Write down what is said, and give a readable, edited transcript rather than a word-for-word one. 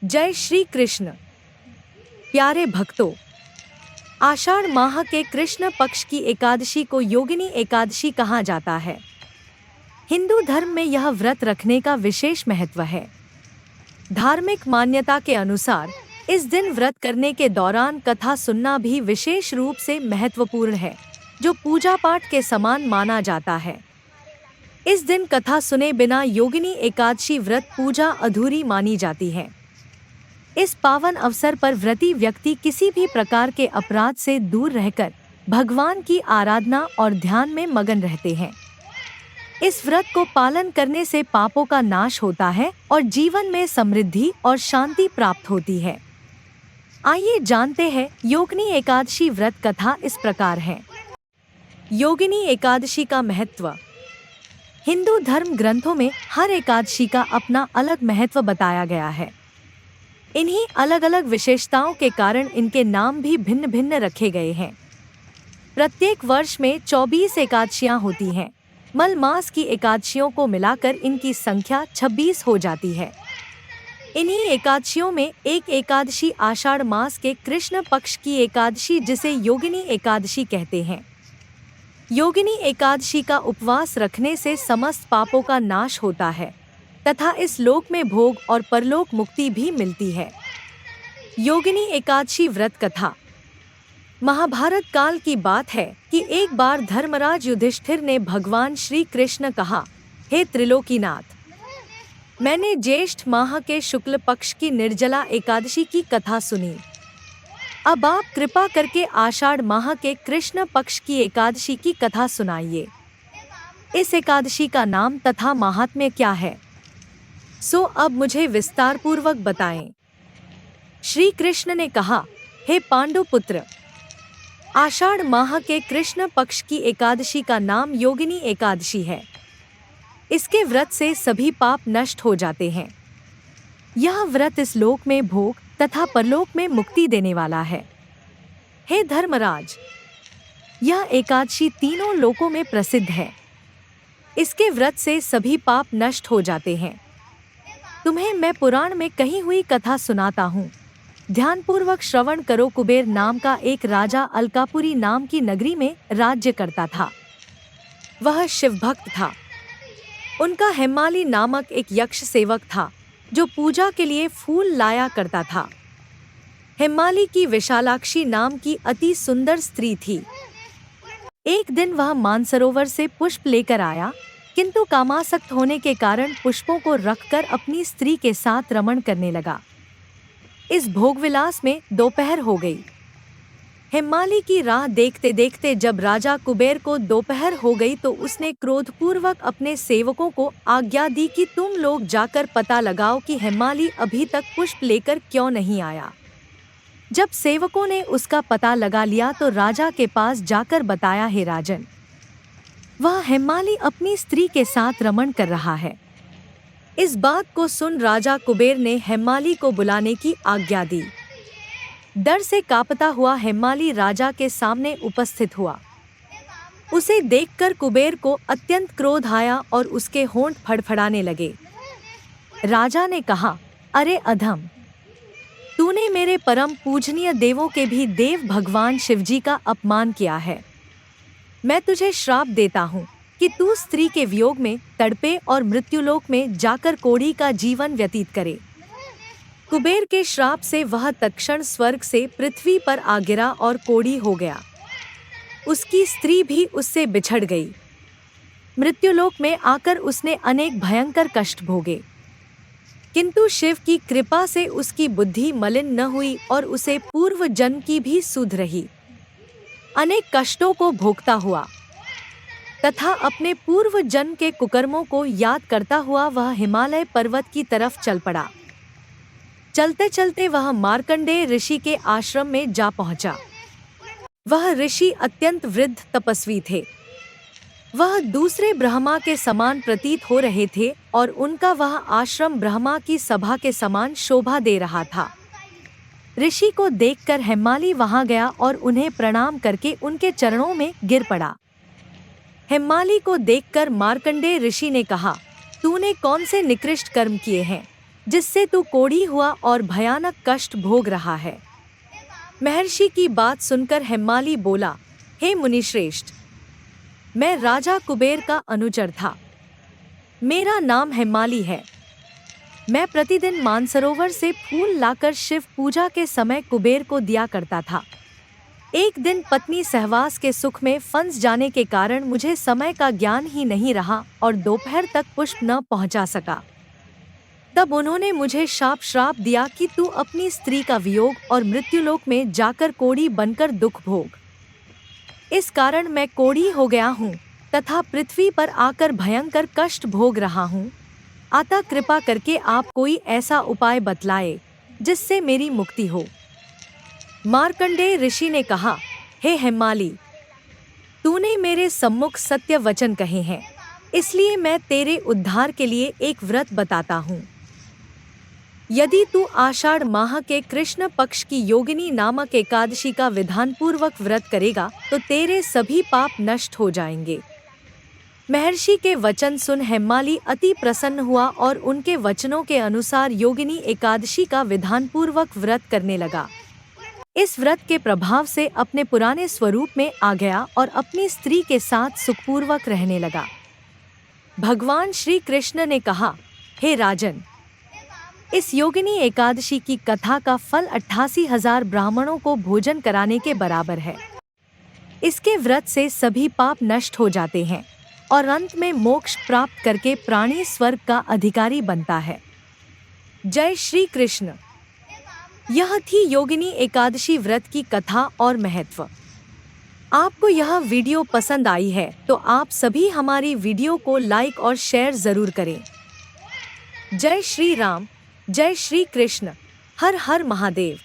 जय श्री कृष्ण। प्यारे भक्तों, आषाढ़ माह के कृष्ण पक्ष की एकादशी को योगिनी एकादशी कहा जाता है। हिंदू धर्म में यह व्रत रखने का विशेष महत्व है। धार्मिक मान्यता के अनुसार इस दिन व्रत करने के दौरान कथा सुनना भी विशेष रूप से महत्वपूर्ण है, जो पूजा पाठ के समान माना जाता है। इस दिन कथा सुने बिना योगिनी एकादशी व्रत पूजा अधूरी मानी जाती है। इस पावन अवसर पर व्रती व्यक्ति किसी भी प्रकार के अपराध से दूर रहकर भगवान की आराधना और ध्यान में मगन रहते हैं। इस व्रत को पालन करने से पापों का नाश होता है और जीवन में समृद्धि और शांति प्राप्त होती है। आइए जानते हैं योगिनी एकादशी व्रत कथा इस प्रकार है। योगिनी एकादशी का महत्व। हिंदू धर्म ग्रंथों में हर एकादशी का अपना अलग महत्व बताया गया है। इन्हीं अलग अलग विशेषताओं के कारण इनके नाम भी भिन्न भिन्न रखे गए हैं। प्रत्येक वर्ष में 24 एकादशियां होती हैं। मल मास की एकादशियों को मिलाकर इनकी संख्या 26 हो जाती है। इन्हीं एकादशियों में एक एकादशी आषाढ़ मास के कृष्ण पक्ष की एकादशी, जिसे योगिनी एकादशी कहते हैं। योगिनी एकादशी का उपवास रखने से समस्त पापों का नाश होता है तथा इस लोक में भोग और परलोक मुक्ति भी मिलती है। योगिनी एकादशी व्रत कथा। महाभारत काल की बात है कि एक बार धर्मराज युधिष्ठिर ने भगवान श्री कृष्ण कहा, हे त्रिलोकीनाथ, मैंने ज्येष्ठ माह के शुक्ल पक्ष की निर्जला एकादशी की कथा सुनी। अब आप कृपा करके आषाढ़ माह के कृष्ण पक्ष की एकादशी की कथा सुनाइए। इस एकादशी का नाम तथा महात्म्य क्या है, सो अब मुझे विस्तार पूर्वक बताएं। श्री कृष्ण ने कहा, हे पांडुपुत्र, आषाढ़ माह के कृष्ण पक्ष की एकादशी का नाम योगिनी एकादशी है। इसके व्रत से सभी पाप नष्ट हो जाते हैं। यह व्रत इस लोक में भोग तथा परलोक में मुक्ति देने वाला है। हे धर्मराज, यह एकादशी तीनों लोकों में प्रसिद्ध है। इसके व्रत से सभी पाप नष्ट हो जाते हैं। तुम्हें मैं पुराण में कही हुई कथा सुनाता हूँ। ध्यानपूर्वक श्रवण करो। कुबेर नाम का एक राजा अलकापुरी नाम की नगरी में राज्य करता था। वह शिवभक्त था। उनका हेमाली नामक एक यक्ष सेवक था, जो पूजा के लिए फूल लाया करता था। हेमाली की विशालाक्षी नाम की अति सुंदर स्त्री थी। एक दिन वह मानसरोवर से पुष्प लेकर आया, किंतु कामासक्त होने के कारण पुष्पों को रखकर अपनी स्त्री के साथ रमण करने लगा। इस भोगविलास में दोपहर हो गई। हेमाली की राह देखते देखते जब राजा कुबेर को दोपहर हो गई तो उसने क्रोधपूर्वक अपने सेवकों को आज्ञा दी कि तुम लोग जाकर पता लगाओ कि हेमाली अभी तक पुष्प लेकर क्यों नहीं आया। जब सेवकों ने उसका पता लगा लिया तो राजा के पास जाकर बताया, हे राजन, वह हेमाली अपनी स्त्री के साथ रमण कर रहा है। इस बात को सुन राजा कुबेर ने हेमाली को बुलाने की आज्ञा दी। डर से कांपता हुआ हेमाली राजा के सामने उपस्थित हुआ। उसे देखकर कुबेर को अत्यंत क्रोध आया और उसके होंठ फड़फड़ाने लगे। राजा ने कहा, अरे अधम, तूने मेरे परम पूजनीय देवों के भी देव भगवान शिवजी का अपमान किया है। मैं तुझे श्राप देता हूँ कि तू स्त्री के वियोग में तड़पे और मृत्युलोक में जाकर कोढ़ी का जीवन व्यतीत करे। कुबेर के श्राप से वह तत्क्षण स्वर्ग से पृथ्वी पर आ गिरा और कोढ़ी हो गया। उसकी स्त्री भी उससे बिछड़ गई। मृत्युलोक में आकर उसने अनेक भयंकर कष्ट भोगे, किंतु शिव की कृपा से उसकी बुद्धि मलिन न हुई और उसे पूर्व जन्म की भी सुध रही। अनेक कष्टों को भोगता हुआ तथा अपने पूर्व जन्म के कुकर्मों को याद करता हुआ वह हिमालय पर्वत की तरफ चल पड़ा। चलते चलते वह मार्कंडेय ऋषि के आश्रम में जा पहुंचा। वह ऋषि अत्यंत वृद्ध तपस्वी थे। वह दूसरे ब्रह्मा के समान प्रतीत हो रहे थे और उनका वह आश्रम ब्रह्मा की सभा के समान शोभा दे रहा था। ऋषि को देखकर हेमाली वहां गया और उन्हें प्रणाम करके उनके चरणों में गिर पड़ा। हेमाली को देखकर मार्कंडेय ऋषि ने कहा, तूने कौन से निकृष्ट कर्म किए हैं जिससे तू कोढ़ी हुआ और भयानक कष्ट भोग रहा है। महर्षि की बात सुनकर हेम्माली बोला, हे मुनिश्रेष्ठ, मैं राजा कुबेर का अनुचर था। मेरा नाम हेम्माली है। मैं प्रतिदिन मानसरोवर से फूल लाकर शिव पूजा के समय कुबेर को दिया करता था। एक दिन पत्नी सहवास के सुख में फंस जाने के कारण मुझे समय का ज्ञान ही नहीं रहा और दोपहर तक पुष्प न पहुंचा सका। तब उन्होंने मुझे श्राप दिया कि तू अपनी स्त्री का वियोग और मृत्युलोक में जाकर कोढ़ी बनकर दुख भोग। इस कारण मैं कोढ़ी हो गया हूँ तथा पृथ्वी पर आकर भयंकर कष्ट भोग रहा हूँ। अतः कृपा करके आप कोई ऐसा उपाय बतलाए जिससे मेरी मुक्ति हो। मार्कंडेय ऋषि ने कहा, हे हेम्माली, तूने मेरे सम्मुख सत्य वचन कहे हैं, इसलिए मैं तेरे उद्धार के लिए एक व्रत बताता हूँ। यदि तू आषाढ़ माह के कृष्ण पक्ष की योगिनी नामक एकादशी का विधानपूर्वक व्रत करेगा तो तेरे सभी पाप नष्ट हो जाएंगे। महर्षि के वचन सुन हेम्माली अति प्रसन्न हुआ और उनके वचनों के अनुसार योगिनी एकादशी का विधानपूर्वक व्रत करने लगा। इस व्रत के प्रभाव से अपने पुराने स्वरूप में आ गया और अपनी स्त्री के साथ सुखपूर्वक रहने लगा। भगवान श्री कृष्ण ने कहा, हे राजन, इस योगिनी एकादशी की कथा का फल 88,000 ब्राह्मणों को भोजन कराने के बराबर है। इसके व्रत से सभी पाप नष्ट हो जाते हैं और अंत में मोक्ष प्राप्त करके प्राणी स्वर्ग का अधिकारी बनता है। जय श्री कृष्ण। यह थी योगिनी एकादशी व्रत की कथा और महत्व। आपको यह वीडियो पसंद आई है तो आप सभी हमारी वीडियो को लाइक और शेयर जरूर करें। जय श्री राम, जय श्री कृष्ण, हर हर महादेव।